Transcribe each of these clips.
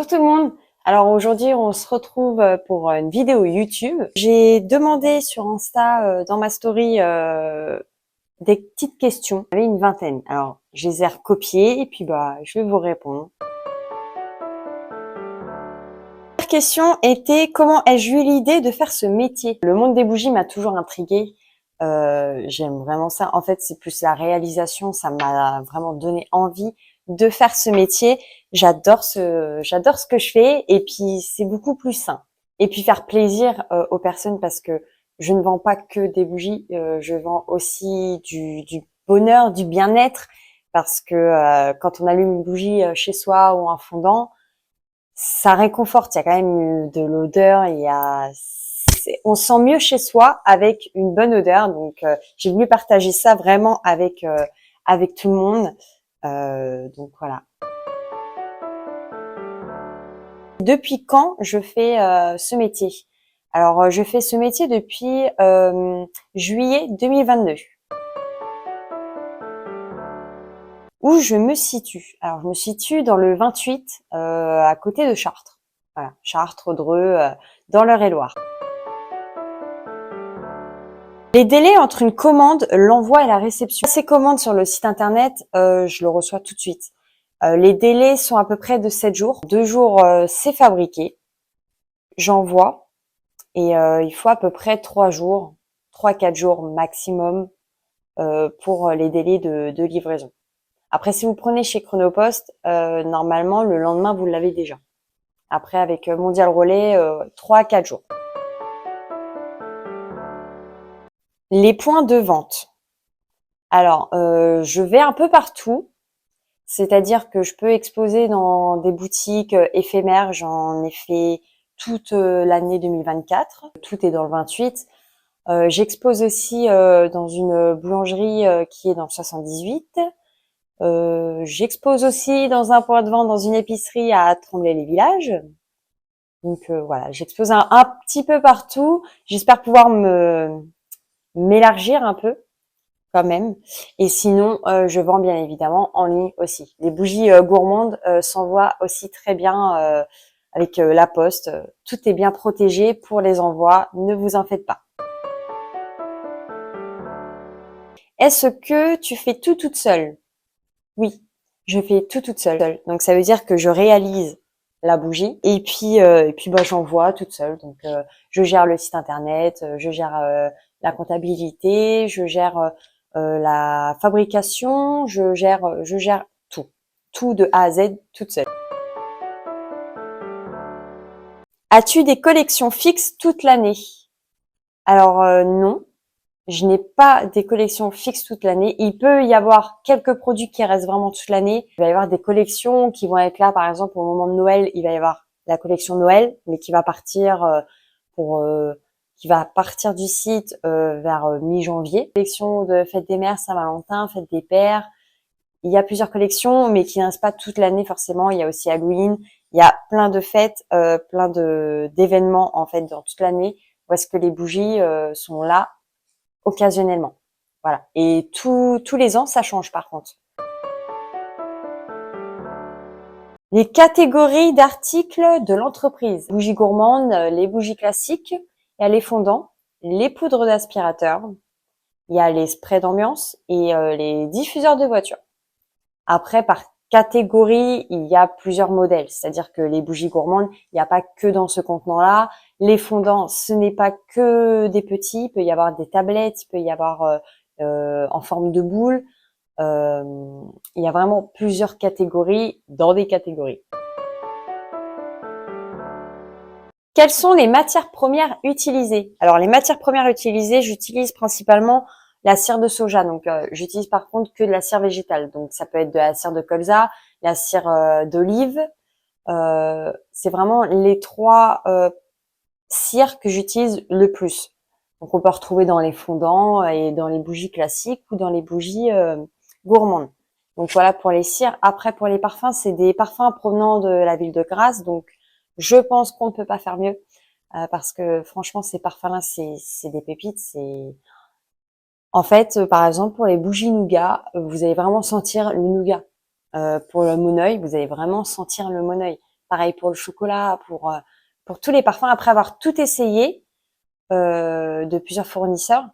Bonjour tout le monde. Alors aujourd'hui, on se retrouve pour une vidéo YouTube. J'ai demandé sur Insta, dans ma story, des petites questions. J'avais une vingtaine. Alors, je les ai recopiées et puis je vais vous répondre. La première question était comment ai-je eu l'idée de faire ce métier? Le monde des bougies m'a toujours intriguée. J'aime vraiment ça. En fait, c'est plus la réalisation. Ça m'a vraiment donné envie de faire ce métier. J'adore ce que je fais et puis c'est beaucoup plus sain. Et puis faire plaisir aux personnes parce que je ne vends pas que des bougies, je vends aussi du bonheur, du bien-être parce que quand on allume une bougie chez soi ou un fondant, ça réconforte. Il y a quand même de l'odeur, on se sent mieux chez soi avec une bonne odeur. Donc j'ai voulu partager ça vraiment avec tout le monde. Donc voilà. Depuis quand je fais ce métier? Alors, je fais ce métier depuis juillet 2022. Où je me situe? Alors, je me situe dans le 28, à côté de Chartres. Voilà, Chartres, Dreux, dans l'Eure-et-Loir. Les délais entre une commande, l'envoi et la réception. Ces commandes sur le site internet, je le reçois tout de suite. Les délais sont à peu près de 7 jours. 2 jours, c'est fabriqué. J'envoie. Et il faut à peu près 3 jours, 3-4 jours maximum pour les délais de livraison. Après, si vous prenez chez Chronopost, normalement, le lendemain, vous l'avez déjà. Après, avec Mondial Relais, 3-4 jours. Les points de vente. Alors, je vais un peu partout. C'est-à-dire que je peux exposer dans des boutiques éphémères. J'en ai fait toute l'année 2024. Tout est dans le 28. J'expose aussi dans une boulangerie qui est dans le 78. J'expose aussi dans un point de vente dans une épicerie à Tremblay-les-Villages. Donc voilà, j'expose un petit peu partout. J'espère pouvoir m'élargir un peu quand même. Et sinon, je vends bien évidemment en ligne aussi. Les bougies gourmandes s'envoient aussi très bien avec la poste. Tout est bien protégé pour les envois. Ne vous en faites pas. Est-ce que tu fais tout toute seule? Oui, je fais tout toute seule. Donc ça veut dire que je réalise la bougie et puis j'envoie toute seule. Donc je gère le site internet, je gère la comptabilité, je gère la fabrication, je gère tout de A à Z toute seule. As-tu des collections fixes toute l'année? Alors non. Je n'ai pas des collections fixes toute l'année. Il peut y avoir quelques produits qui restent vraiment toute l'année. Il va y avoir des collections qui vont être là, par exemple, au moment de Noël, il va y avoir la collection Noël, mais qui va partir qui va partir du site vers mi-janvier. Collection de Fête des Mères, Saint-Valentin, Fête des Pères. Il y a plusieurs collections, mais qui ne restent pas toute l'année forcément. Il y a aussi Halloween. Il y a plein de fêtes, plein d'événements en fait dans toute l'année où est-ce que les bougies sont là occasionnellement. Voilà. Et tous les ans, ça change par contre. Les catégories d'articles de l'entreprise. Bougies gourmandes, les bougies classiques, il y a les fondants, les poudres d'aspirateur, il y a les sprays d'ambiance et les diffuseurs de voiture. Après, par catégorie, il y a plusieurs modèles. C'est-à-dire que les bougies gourmandes, il n'y a pas que dans ce contenant-là. Les fondants, ce n'est pas que des petits. Il peut y avoir des tablettes, il peut y avoir en forme de boule. Il y a vraiment plusieurs catégories dans des catégories. Quelles sont les matières premières utilisées? Alors, les matières premières utilisées, j'utilise principalement la cire de soja. Donc, j'utilise par contre que de la cire végétale. Donc, ça peut être de la cire de colza, la cire d'olive. C'est vraiment les 3 cires que j'utilise le plus. Donc, on peut retrouver dans les fondants et dans les bougies classiques ou dans les bougies gourmandes. Donc, voilà pour les cires. Après, pour les parfums, c'est des parfums provenant de la ville de Grasse. Donc, je pense qu'on ne peut pas faire mieux parce que franchement, ces parfums-là, c'est des pépites. En fait, par exemple, pour les bougies nougat, vous allez vraiment sentir le nougat. Pour le moneuil, vous allez vraiment sentir le moneuil. pareil pour le chocolat, pour tous les parfums. Après avoir tout essayé de plusieurs fournisseurs,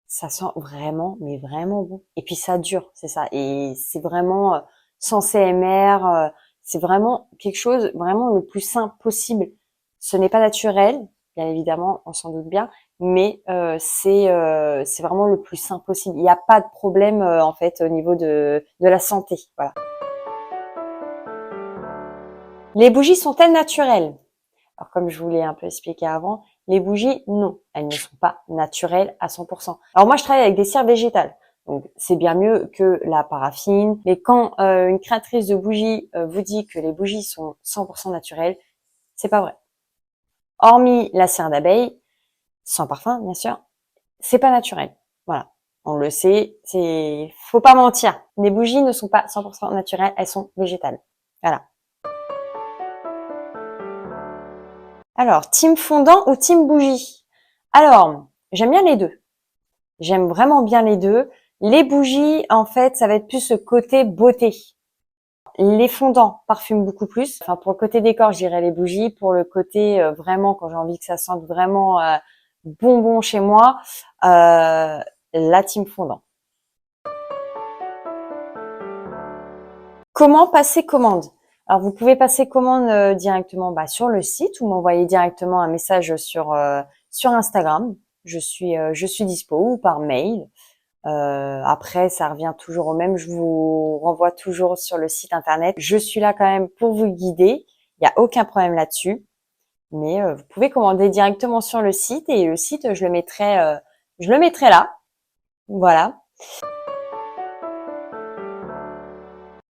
ça sent vraiment, mais vraiment bon. Et puis ça dure, c'est ça. Et c'est vraiment sans CMR, c'est vraiment quelque chose, vraiment le plus simple possible. Ce n'est pas naturel, bien évidemment, on s'en doute bien, mais c'est vraiment le plus simple possible. Il n'y a pas de problème en fait au niveau de la santé. Voilà. Les bougies sont-elles naturelles? Alors, comme je vous l'ai un peu expliqué avant, les bougies, non, elles ne sont pas naturelles à 100%. Alors moi, je travaille avec des cires végétales, donc c'est bien mieux que la paraffine. Mais quand une créatrice de bougies vous dit que les bougies sont 100% naturelles, c'est pas vrai. Hormis la cire d'abeille, sans parfum, bien sûr, c'est pas naturel. Voilà, on le sait, faut pas mentir. Les bougies ne sont pas 100% naturelles, elles sont végétales. Voilà. Alors, team fondant ou team bougie? Alors, j'aime bien les deux. J'aime vraiment bien les deux. Les bougies, en fait, ça va être plus ce côté beauté. Les fondants parfument beaucoup plus. Enfin, pour le côté décor, je dirais les bougies. Pour le côté vraiment, quand j'ai envie que ça sente vraiment bonbon chez moi, la team fondant. Comment passer commande? Alors, vous pouvez passer commande directement sur le site ou m'envoyer directement un message sur Instagram. Je suis dispo ou par mail. Après, ça revient toujours au même. Je vous renvoie toujours sur le site internet. Je suis là quand même pour vous guider. Il n'y a aucun problème là-dessus. Mais vous pouvez commander directement sur le site et le site, je le mettrai là. Voilà.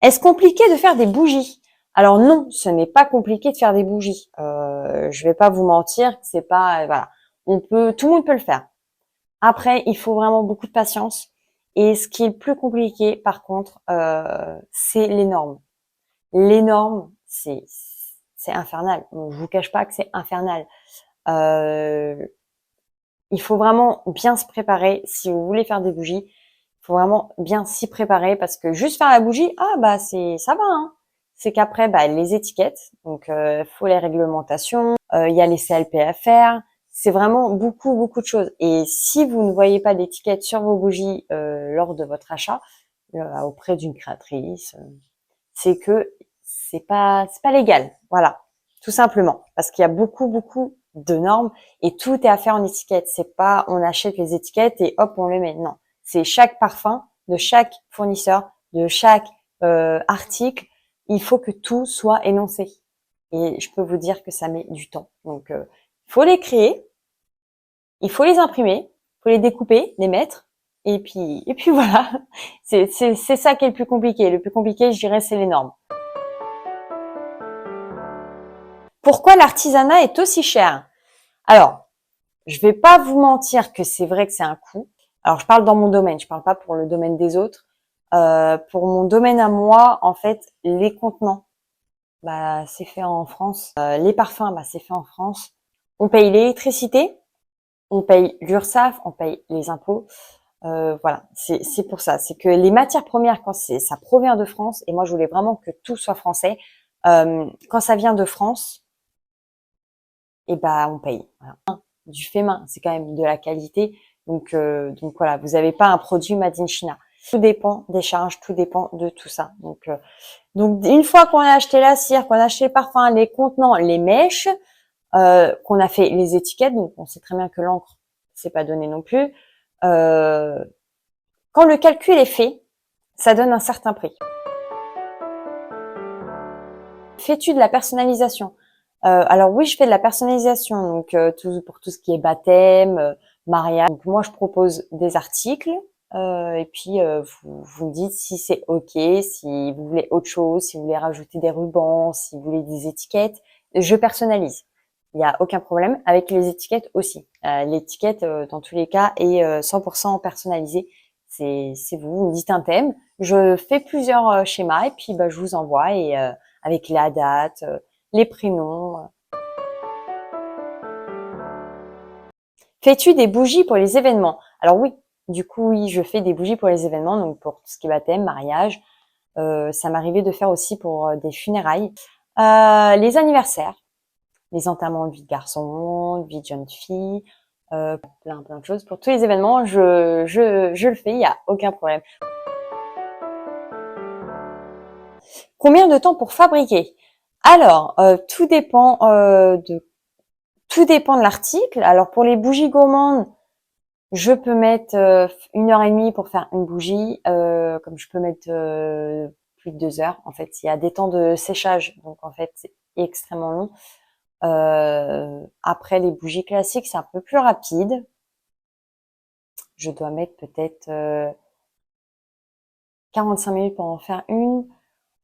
Est-ce compliqué de faire des bougies? Alors non, ce n'est pas compliqué de faire des bougies. Je vais pas vous mentir, c'est pas voilà. Tout le monde peut le faire. Après, il faut vraiment beaucoup de patience. Et ce qui est le plus compliqué, par contre, c'est les normes. Les normes, c'est infernal. Je vous cache pas que c'est infernal. Euh, il faut vraiment bien se préparer si vous voulez faire des bougies. Il faut vraiment bien s'y préparer parce que juste faire la bougie, ça va. Hein. C'est qu'après, les étiquettes, donc faut les réglementations, il y a les CLP à faire. C'est vraiment beaucoup de choses. Et si vous ne voyez pas d'étiquette sur vos bougies lors de votre achat auprès d'une créatrice, c'est que c'est pas légal. Voilà, tout simplement, parce qu'il y a beaucoup de normes et tout est à faire en étiquette. C'est pas on achète les étiquettes et hop on les met. Non, c'est chaque parfum de chaque fournisseur, de chaque article. Il faut que tout soit énoncé. Et je peux vous dire que ça met du temps. Donc, il faut les créer, il faut les imprimer, il faut les découper, les mettre. Et puis voilà. C'est ça qui est le plus compliqué. Le plus compliqué, je dirais, c'est les normes. Pourquoi l'artisanat est aussi cher? Alors, je vais pas vous mentir que c'est vrai que c'est un coût. Alors, je parle dans mon domaine, je parle pas pour le domaine des autres. Pour mon domaine à moi, en fait, les contenants, c'est fait en France. Les parfums, c'est fait en France. On paye l'électricité, on paye l'URSSAF, on paye les impôts. Voilà, c'est pour ça. C'est que les matières premières, quand ça provient de France, et moi je voulais vraiment que tout soit français. Quand ça vient de France, on paye. Voilà. Du fait main, c'est quand même de la qualité. Donc voilà, vous n'avez pas un produit made in China. Tout dépend des charges, tout dépend de tout ça. Donc une fois qu'on a acheté la cire, qu'on a acheté le parfum, les contenants, les mèches, qu'on a fait les étiquettes, donc on sait très bien que l'encre, c'est pas donné non plus. Quand le calcul est fait, ça donne un certain prix. Fais-tu de la personnalisation? Alors oui, je fais de la personnalisation, donc pour tout ce qui est baptême, mariage. Donc moi, je propose des articles et puis vous me dites si c'est ok, si vous voulez autre chose, si vous voulez rajouter des rubans, si vous voulez des étiquettes. Je personnalise. Il n'y a aucun problème avec les étiquettes aussi. L'étiquette, dans tous les cas, est 100% personnalisée. C'est vous me dites un thème, je fais plusieurs schémas et puis je vous envoie et avec la date, les prénoms. Fais-tu des bougies pour les événements? Alors oui, du coup oui, je fais des bougies pour les événements, donc pour tout ce qui est baptême, mariage. Ça m'arrivait de faire aussi pour des funérailles. Les anniversaires, les enterrements de vie de garçon, de vie de jeune fille, plein de choses. Pour tous les événements, je le fais, il n'y a aucun problème. Combien de temps pour fabriquer? Alors, tout dépend de l'article. Alors pour les bougies gourmandes, je peux mettre 1 heure et demie pour faire une bougie, comme je peux mettre plus de 2 heures. En fait, il y a des temps de séchage, donc en fait c'est extrêmement long. Après les bougies classiques, c'est un peu plus rapide. Je dois mettre peut-être 45 minutes pour en faire une.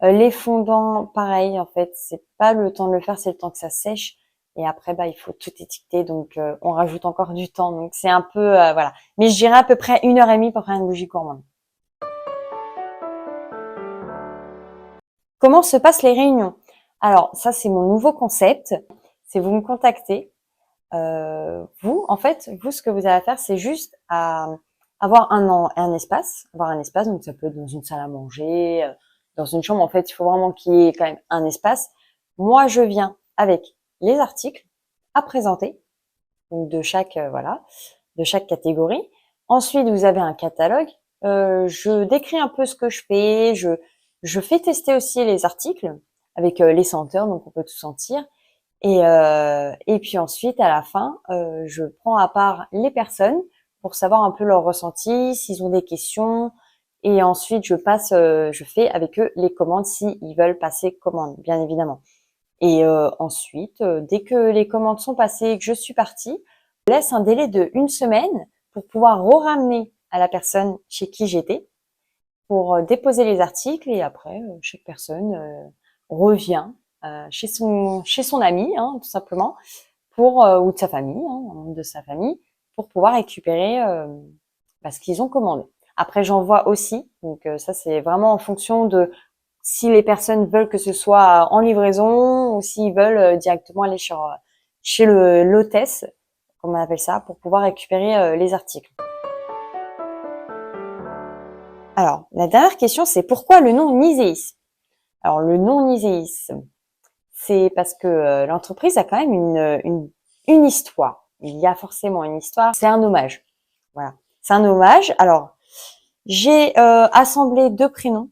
Les fondants, pareil, en fait, c'est pas le temps de le faire, c'est le temps que ça sèche. Et après, bah, il faut tout étiqueter, donc on rajoute encore du temps. Donc c'est un peu, voilà. Mais je dirais à peu près 1 heure et demie pour faire une bougie gourmande. Comment se passent les réunions? Alors ça, c'est mon nouveau concept. C'est vous me contactez. Vous, en fait, vous, ce que vous avez à faire, c'est juste à avoir un espace, donc ça peut être dans une salle à manger, dans une chambre. En fait, il faut vraiment qu'il y ait quand même un espace. Moi, je viens avec les articles à présenter, donc de chaque voilà, de chaque catégorie. Ensuite, vous avez un catalogue. Je décris un peu ce que je fais. Je fais tester aussi les articles avec les senteurs, donc on peut tout sentir. Et puis ensuite, à la fin, je prends à part les personnes pour savoir un peu leur ressenti, s'ils ont des questions. Et ensuite, je fais avec eux les commandes s'ils veulent passer commande, bien évidemment. Et ensuite, dès que les commandes sont passées et que je suis partie, je laisse un délai de 1 semaine pour pouvoir ramener à la personne chez qui j'étais pour déposer les articles. Et après, chaque personne revient chez son ami, hein, tout simplement, pour ou de sa famille, hein, un membre de sa famille, pour pouvoir récupérer ce qu'ils ont commandé. Après, j'envoie aussi, donc ça c'est vraiment en fonction de si les personnes veulent que ce soit en livraison ou s'ils veulent directement aller chez l'hôtesse, comme on appelle ça, pour pouvoir récupérer les articles. Alors, la dernière question, c'est pourquoi le nom Niséis? Alors, le nom Niséis, c'est parce que l'entreprise a quand même une histoire. Il y a forcément une histoire. C'est un hommage. Voilà. C'est un hommage. Alors, j'ai assemblé 2 prénoms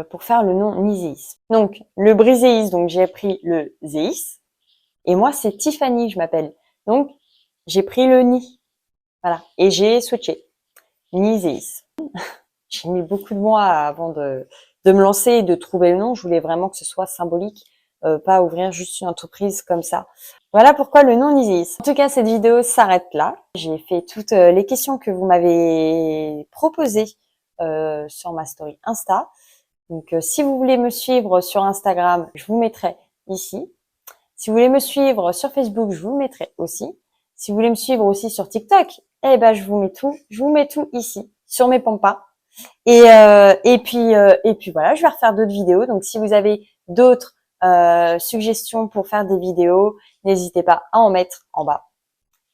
pour faire le nom Niséis. Donc, le Briséis, donc j'ai pris le Zéis. Et moi, c'est Tiffany, je m'appelle. Donc, j'ai pris le Ni. Voilà. Et j'ai switché. Niséis. J'ai mis beaucoup de mois avant de me lancer et de trouver le nom. Je voulais vraiment que ce soit symbolique, pas ouvrir juste une entreprise comme ça. Voilà pourquoi le nom Niséis. En tout cas, cette vidéo s'arrête là. J'ai fait toutes les questions que vous m'avez proposées sur ma story Insta. Donc, si vous voulez me suivre sur Instagram, je vous mettrai ici. Si vous voulez me suivre sur Facebook, je vous mettrai aussi. Si vous voulez me suivre aussi sur TikTok, eh ben, je vous mets tout ici, sur mes pampas. Et puis voilà, je vais refaire d'autres vidéos. Donc, si vous avez d'autres suggestions pour faire des vidéos, n'hésitez pas à en mettre en bas.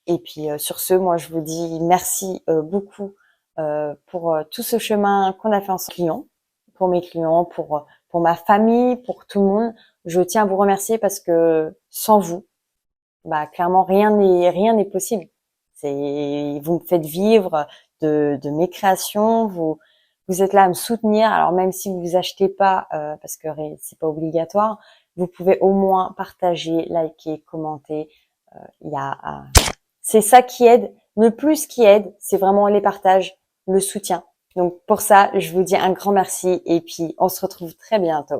Et puis, sur ce, moi, je vous dis merci beaucoup pour tout ce chemin qu'on a fait ensemble, pour mes clients, pour ma famille, pour tout le monde. Je tiens à vous remercier parce que sans vous, bah clairement rien n'est possible. Vous me faites vivre de mes créations, vous êtes là à me soutenir. Alors même si vous achetez pas parce que c'est pas obligatoire, vous pouvez au moins partager, liker, commenter. Il y a c'est ça qui aide. Le plus qui aide, c'est vraiment les partages, le soutien. Donc pour ça, je vous dis un grand merci et puis on se retrouve très bientôt.